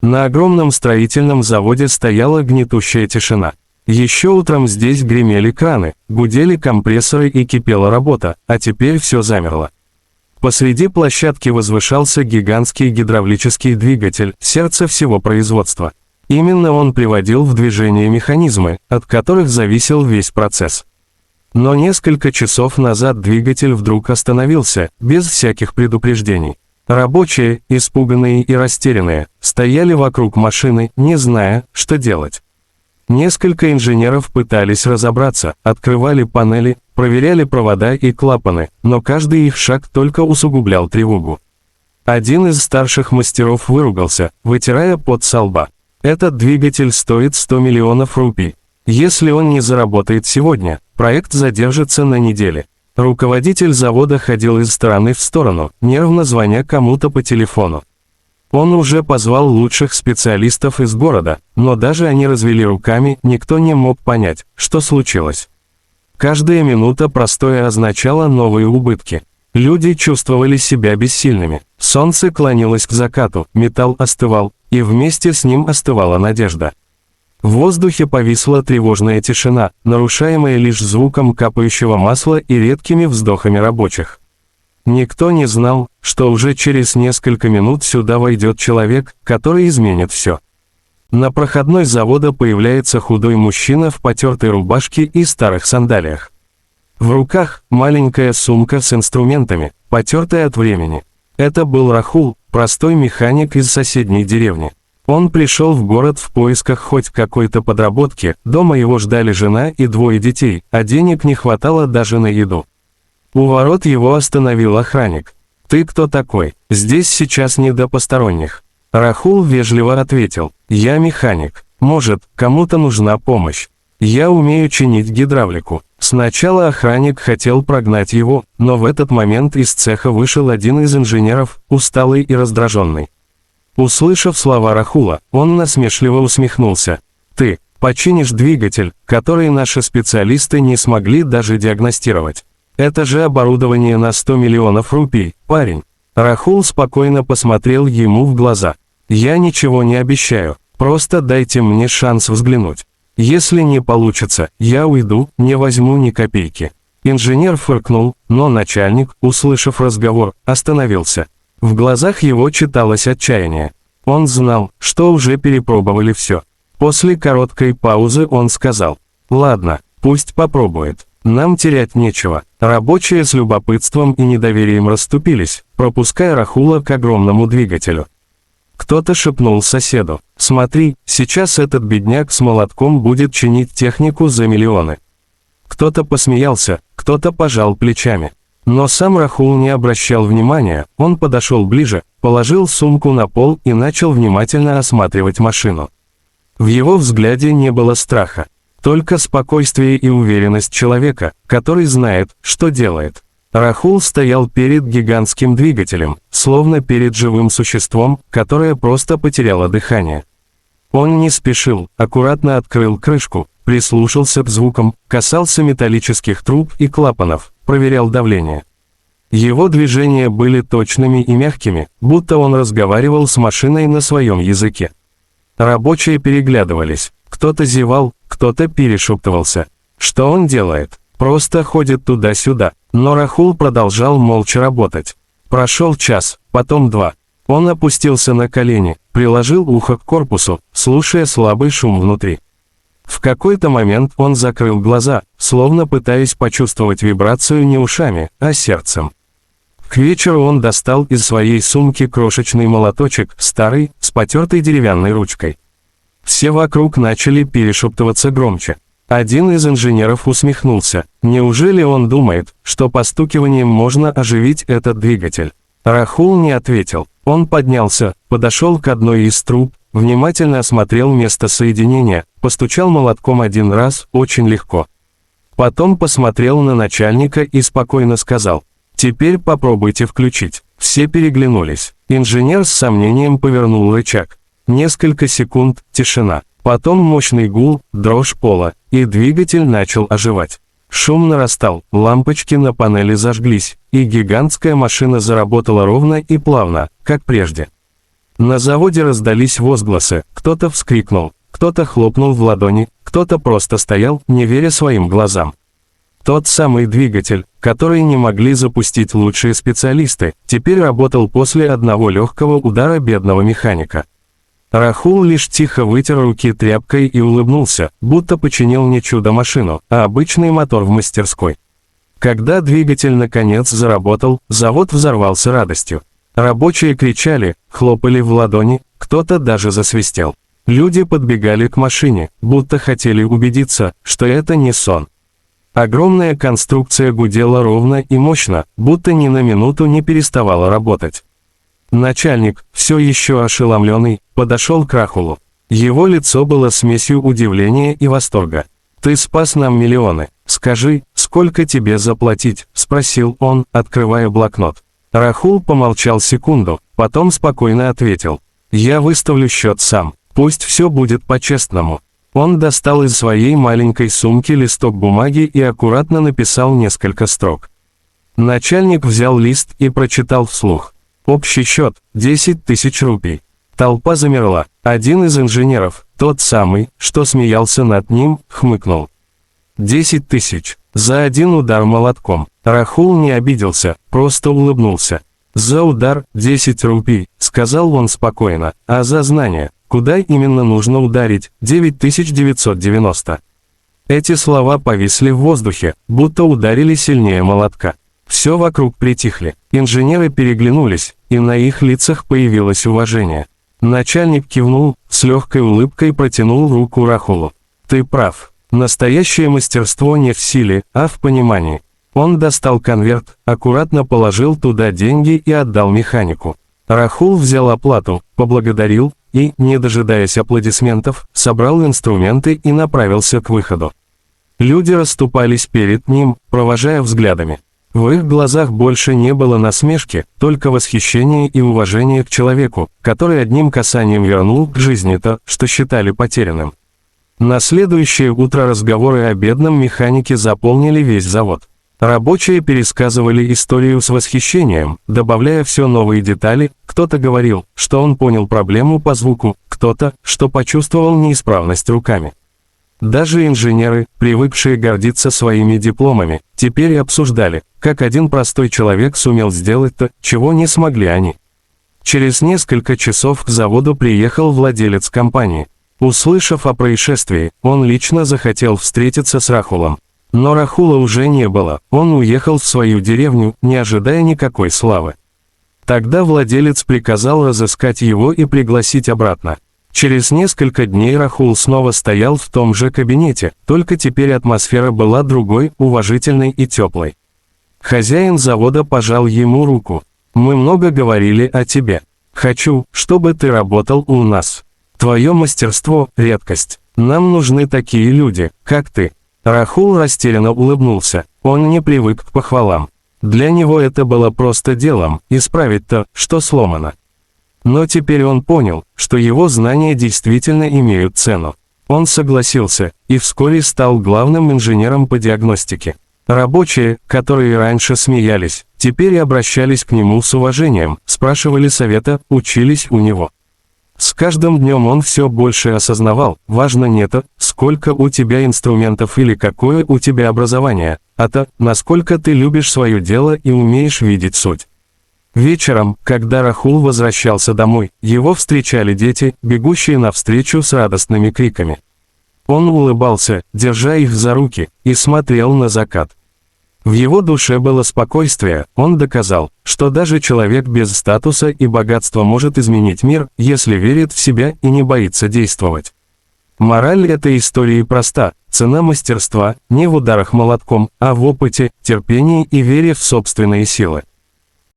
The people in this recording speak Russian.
На огромном строительном заводе стояла гнетущая тишина. Еще утром здесь гремели краны, гудели компрессоры и кипела работа, а теперь все замерло. Посреди площадки возвышался гигантский гидравлический двигатель, сердце всего производства. Именно он приводил в движение механизмы, от которых зависел весь процесс. Но несколько часов назад двигатель вдруг остановился, без всяких предупреждений. Рабочие, испуганные и растерянные, стояли вокруг машины, не зная, что делать. Несколько инженеров пытались разобраться, открывали панели, проверяли провода и клапаны, но каждый их шаг только усугублял тревогу. Один из старших мастеров выругался, вытирая пот со лба. Этот двигатель стоит 100 миллионов рупий. Если он не заработает сегодня, проект задержится на неделе. Руководитель завода ходил из стороны в сторону, нервно звоня кому-то по телефону. Он уже позвал лучших специалистов из города, но даже они развели руками, никто не мог понять, что случилось. Каждая минута простоя означала новые убытки. Люди чувствовали себя бессильными. Солнце клонилось к закату, металл остывал, и вместе с ним остывала надежда. В воздухе повисла тревожная тишина, нарушаемая лишь звуком капающего масла и редкими вздохами рабочих. Никто не знал, что уже через несколько минут сюда войдет человек, который изменит все. На проходной завода появляется худой мужчина в потертой рубашке и старых сандалиях. В руках маленькая сумка с инструментами, потертая от времени. Это был Рахул, простой механик из соседней деревни. Он пришел в город в поисках хоть какой-то подработки, дома его ждали жена и двое детей, а денег не хватало даже на еду. У ворот его остановил охранник. «Ты кто такой? Здесь сейчас не до посторонних». Рахул вежливо ответил: «Я механик. Может, кому-то нужна помощь. Я умею чинить гидравлику». Сначала охранник хотел прогнать его, но в этот момент из цеха вышел один из инженеров, усталый и раздраженный. Услышав слова Рахула, он насмешливо усмехнулся. «Ты починишь двигатель, который наши специалисты не смогли даже диагностировать. Это же оборудование на 100 миллионов рупий, парень». Рахул спокойно посмотрел ему в глаза. «Я ничего не обещаю, просто дайте мне шанс взглянуть. Если не получится, я уйду, не возьму ни копейки». Инженер фыркнул, но начальник, услышав разговор, остановился. В глазах его читалось отчаяние. Он знал, что уже перепробовали все. После короткой паузы он сказал: «Ладно, пусть попробует. Нам терять нечего». Рабочие с любопытством и недоверием расступились, пропуская Рахула к огромному двигателю. Кто-то шепнул соседу: «Смотри, сейчас этот бедняк с молотком будет чинить технику за миллионы». Кто-то посмеялся, кто-то пожал плечами. Но сам Рахул не обращал внимания, он подошел ближе, положил сумку на пол и начал внимательно осматривать машину. В его взгляде не было страха, только спокойствие и уверенность человека, который знает, что делает. Рахул стоял перед гигантским двигателем, словно перед живым существом, которое просто потеряло дыхание. Он не спешил, аккуратно открыл крышку, прислушался к звукам, касался металлических труб и клапанов, проверял давление. Его движения были точными и мягкими, будто он разговаривал с машиной на своем языке. Рабочие переглядывались, кто-то зевал, кто-то перешептывался. Что он делает? Просто ходит туда-сюда. Но Рахул продолжал молча работать. Прошел час, потом два. Он опустился на колени, приложил ухо к корпусу, слушая слабый шум внутри. В какой-то момент он закрыл глаза, словно пытаясь почувствовать вибрацию не ушами, а сердцем. К вечеру он достал из своей сумки крошечный молоточек, старый, с потертой деревянной ручкой. Все вокруг начали перешептываться громче. Один из инженеров усмехнулся. Неужели он думает, что постукиванием можно оживить этот двигатель? Рахул не ответил. Он поднялся, подошел к одной из труб, внимательно осмотрел место соединения, постучал молотком один раз, очень легко. Потом посмотрел на начальника и спокойно сказал: «Теперь попробуйте включить». Все переглянулись. Инженер с сомнением повернул рычаг. Несколько секунд, тишина. Потом мощный гул, дрожь пола, и двигатель начал оживать. Шум нарастал, лампочки на панели зажглись, и гигантская машина заработала ровно и плавно, как прежде. На заводе раздались возгласы, кто-то вскрикнул, кто-то хлопнул в ладони, кто-то просто стоял, не веря своим глазам. Тот самый двигатель, который не могли запустить лучшие специалисты, теперь работал после одного легкого удара бедного механика. Рахул лишь тихо вытер руки тряпкой и улыбнулся, будто починил не чудо-машину, а обычный мотор в мастерской. Когда двигатель наконец заработал, завод взорвался радостью. Рабочие кричали, хлопали в ладони, кто-то даже засвистел. Люди подбегали к машине, будто хотели убедиться, что это не сон. Огромная конструкция гудела ровно и мощно, будто ни на минуту не переставала работать. Начальник, все еще ошеломленный, подошел к Рахулу. Его лицо было смесью удивления и восторга. «Ты спас нам миллионы. Скажи, сколько тебе заплатить?» – спросил он, открывая блокнот. Рахул помолчал секунду, потом спокойно ответил. «Я выставлю счет сам. Пусть все будет по-честному». Он достал из своей маленькой сумки листок бумаги и аккуратно написал несколько строк. Начальник взял лист и прочитал вслух. Общий счет – 10 тысяч рупий. Толпа замерла. Один из инженеров, тот самый, что смеялся над ним, хмыкнул. 10 тысяч. За один удар молотком. Рахул не обиделся, просто улыбнулся. «За удар – 10 рупий», – сказал он спокойно, – «а за знание, куда именно нужно ударить, 9990». Эти слова повисли в воздухе, будто ударили сильнее молотка. Все вокруг притихли, инженеры переглянулись, и на их лицах появилось уважение. Начальник кивнул, с легкой улыбкой протянул руку Рахулу. «Ты прав. Настоящее мастерство не в силе, а в понимании». Он достал конверт, аккуратно положил туда деньги и отдал механику. Рахул взял оплату, поблагодарил и, не дожидаясь аплодисментов, собрал инструменты и направился к выходу. Люди расступались перед ним, провожая взглядами. В их глазах больше не было насмешки, только восхищение и уважение к человеку, который одним касанием вернул к жизни то, что считали потерянным. На следующее утро разговоры о бедном механике заполнили весь завод. Рабочие пересказывали историю с восхищением, добавляя все новые детали, кто-то говорил, что он понял проблему по звуку, кто-то, что почувствовал неисправность руками. Даже инженеры, привыкшие гордиться своими дипломами, теперь обсуждали, как один простой человек сумел сделать то, чего не смогли они. Через несколько часов к заводу приехал владелец компании. Услышав о происшествии, он лично захотел встретиться с Рахулом. Но Рахула уже не было, он уехал в свою деревню, не ожидая никакой славы. Тогда владелец приказал разыскать его и пригласить обратно. Через несколько дней Рахул снова стоял в том же кабинете, только теперь атмосфера была другой, уважительной и теплой. Хозяин завода пожал ему руку. «Мы много говорили о тебе. Хочу, чтобы ты работал у нас. Твое мастерство – редкость. Нам нужны такие люди, как ты». Рахул растерянно улыбнулся, он не привык к похвалам. Для него это было просто делом – исправить то, что сломано. Но теперь он понял, что его знания действительно имеют цену. Он согласился и вскоре стал главным инженером по диагностике. Рабочие, которые раньше смеялись, теперь обращались к нему с уважением, спрашивали совета, учились у него. С каждым днем он все больше осознавал, важно не то, сколько у тебя инструментов или какое у тебя образование, а то, насколько ты любишь свое дело и умеешь видеть суть. Вечером, когда Рахул возвращался домой, его встречали дети, бегущие навстречу с радостными криками. Он улыбался, держа их за руки, и смотрел на закат. В его душе было спокойствие, он доказал, что даже человек без статуса и богатства может изменить мир, если верит в себя и не боится действовать. Мораль этой истории проста: цена мастерства не в ударах молотком, а в опыте, терпении и вере в собственные силы.